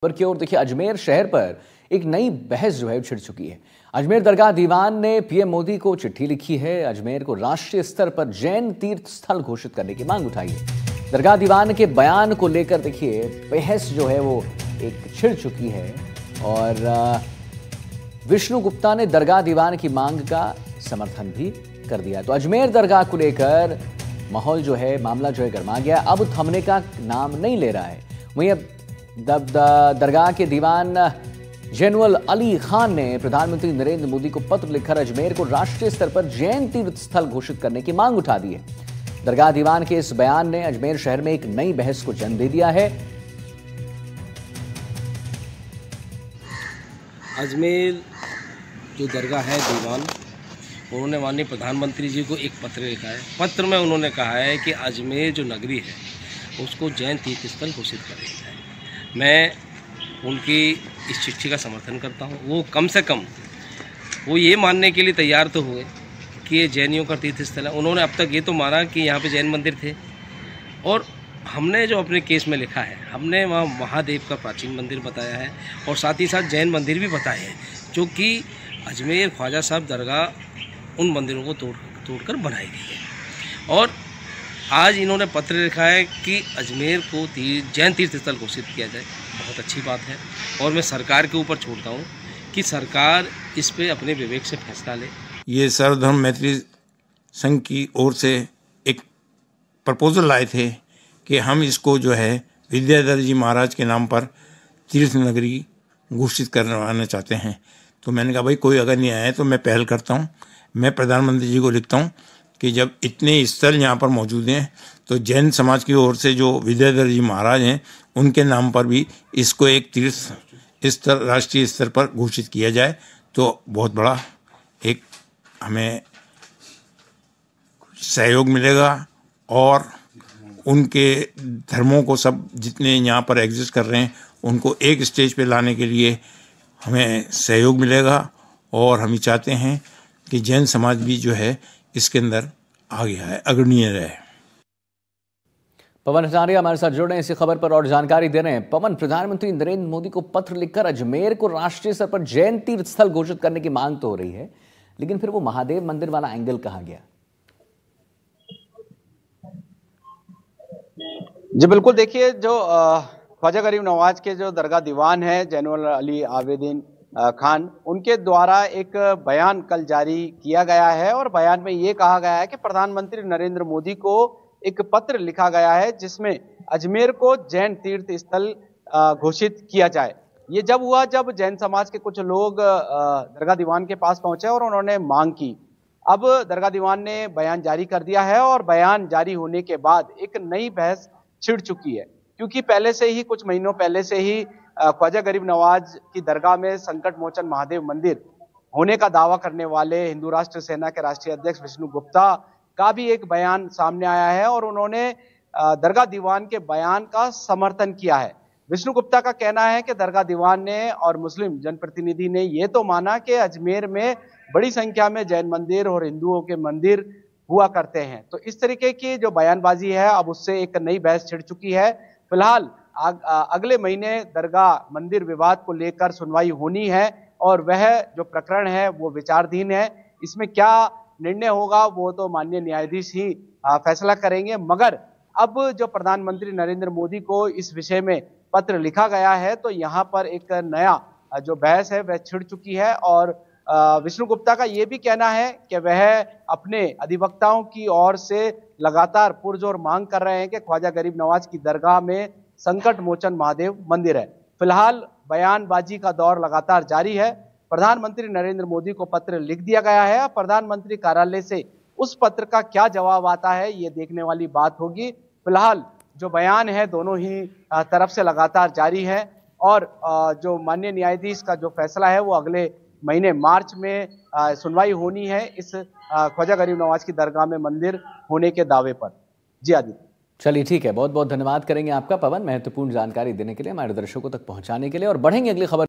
खबर की ओर देखिए, अजमेर शहर पर एक नई बहस जो है छिड़ चुकी है। अजमेर दरगाह दीवान ने पीएम मोदी को चिट्ठी लिखी है। अजमेर को राष्ट्रीय स्तर पर जैन तीर्थ स्थल घोषित करने की मांग उठाई है। दरगाह दीवान के बयान को लेकर देखिए बहस जो है वो एक छिड़ चुकी है और विष्णु गुप्ता ने दरगाह दीवान की मांग का समर्थन भी कर दिया। तो अजमेर दरगाह को लेकर माहौल जो है, मामला जो है गर्मा गया, अब थमने का नाम नहीं ले रहा है। वहीं अब दरगाह के दीवान जैनुल अली खान ने प्रधानमंत्री नरेंद्र मोदी को पत्र लिखकर अजमेर को राष्ट्रीय स्तर पर जैन तीर्थ स्थल घोषित करने की मांग उठा दी है। दरगाह दीवान के इस बयान ने अजमेर शहर में एक नई बहस को जन्म दे दिया है। अजमेर जो दरगाह है दीवान, उन्होंने माननीय प्रधानमंत्री जी को एक पत्र लिखा है। पत्र में उन्होंने कहा है कि अजमेर जो नगरी है उसको जैन तीर्थ स्थल घोषित कर दिया जाए। मैं उनकी इस चिट्ठी का समर्थन करता हूँ। वो कम से कम वो ये मानने के लिए तैयार तो हुए कि ये जैनियों का तीर्थ स्थल है। उन्होंने अब तक ये तो माना कि यहाँ पे जैन मंदिर थे, और हमने जो अपने केस में लिखा है, हमने वहाँ महादेव का प्राचीन मंदिर बताया है और साथ ही साथ जैन मंदिर भी बताए हैं, जो कि अजमेर ख्वाजा साहब दरगाह उन मंदिरों को तोड़कर बनाई गई है। और आज इन्होंने पत्र लिखा है कि अजमेर को जैन तीर्थ स्थल घोषित किया जाए। बहुत अच्छी बात है और मैं सरकार के ऊपर छोड़ता हूँ कि सरकार इस पे अपने विवेक से फैसला ले। ये सर्वधर्म मैत्री संघ की ओर से एक प्रपोजल लाए थे कि हम इसको जो है विद्याधर जी महाराज के नाम पर तीर्थ नगरी घोषित करवाना चाहते हैं। तो मैंने कहा भाई कोई अगर नहीं आया है तो मैं पहल करता हूँ। मैं प्रधानमंत्री जी को लिखता हूँ कि जब इतने स्थल यहाँ पर मौजूद हैं तो जैन समाज की ओर से जो विद्याधर जी महाराज हैं उनके नाम पर भी इसको एक तीर्थ स्तर राष्ट्रीय स्तर पर घोषित किया जाए तो बहुत बड़ा एक हमें सहयोग मिलेगा और उनके धर्मों को सब जितने यहाँ पर एग्जिस्ट कर रहे हैं उनको एक स्टेज पे लाने के लिए हमें सहयोग मिलेगा। और हम चाहते हैं कि जैन समाज भी जो है इसके अंदर आ गया है, अग्रणीय रहे। पवन हजारिया हमारे साथ जुड़ रहे हैं इसी खबर पर और जानकारी दे रहे हैं। पवन, प्रधानमंत्री नरेंद्र मोदी को पत्र लिखकर अजमेर को राष्ट्रीय स्तर पर जैन तीर्थ स्थल घोषित करने की मांग तो हो रही है, लेकिन फिर वो महादेव मंदिर वाला एंगल कहां गया? जी बिल्कुल, देखिए जो ख्वाजा गरीब नवाज के जो दरगाह दीवान है जैनुल अली आवेदीन खान, उनके द्वारा एक बयान कल जारी किया गया है और बयान में ये कहा गया है कि प्रधानमंत्री नरेंद्र मोदी को एक पत्र लिखा गया है जिसमें अजमेर को जैन तीर्थ स्थल घोषित किया जाए। ये जब हुआ जब जैन समाज के कुछ लोग दरगाह दीवान के पास पहुंचे और उन्होंने मांग की। अब दरगाह दीवान ने बयान जारी कर दिया है और बयान जारी होने के बाद एक नई बहस छिड़ चुकी है, क्योंकि पहले से ही कुछ महीनों पहले से ही ख्वाजा गरीब नवाज की दरगाह में संकट मोचन महादेव मंदिर होने का दावा करने वाले हिंदू राष्ट्र सेना के राष्ट्रीय अध्यक्ष विष्णु गुप्ता का भी एक बयान सामने आया है और उन्होंने दरगाह दीवान के बयान का समर्थन किया है। विष्णु गुप्ता का कहना है कि दरगाह दीवान ने और मुस्लिम जनप्रतिनिधि ने यह तो माना कि अजमेर में बड़ी संख्या में जैन मंदिर और हिंदुओं के मंदिर हुआ करते हैं। तो इस तरीके की जो बयानबाजी है अब उससे एक नई बहस छिड़ चुकी है। फिलहाल अगले महीने दरगाह मंदिर विवाद को लेकर सुनवाई होनी है और वह जो प्रकरण है वो विचाराधीन है। इसमें क्या निर्णय होगा वो तो माननीय न्यायाधीश ही फैसला करेंगे, मगर अब जो प्रधानमंत्री नरेंद्र मोदी को इस विषय में पत्र लिखा गया है तो यहाँ पर एक नया जो बहस है वह छिड़ चुकी है। और विष्णु गुप्ता का ये भी कहना है कि वह अपने अधिवक्ताओं की ओर से लगातार पुरजोर मांग कर रहे हैं कि ख्वाजा गरीब नवाज की दरगाह में संकट मोचन महादेव मंदिर है। फिलहाल बयानबाजी का दौर लगातार जारी है। प्रधानमंत्री नरेंद्र मोदी को पत्र लिख दिया गया है। प्रधानमंत्री कार्यालय से उस पत्र का क्या जवाब आता है ये देखने वाली बात होगी। फिलहाल जो बयान है दोनों ही तरफ से लगातार जारी है और जो माननीय न्यायाधीश का जो फैसला है वो अगले महीने मार्च में सुनवाई होनी है इस ख्वाजा गरीब नवाज की दरगाह में मंदिर होने के दावे पर। जी आदित्य, चलिए ठीक है, बहुत बहुत धन्यवाद करेंगे आपका पवन, महत्वपूर्ण जानकारी देने के लिए, हमारे दर्शकों तक पहुंचाने के लिए। और बढ़ेंगे अगली खबर।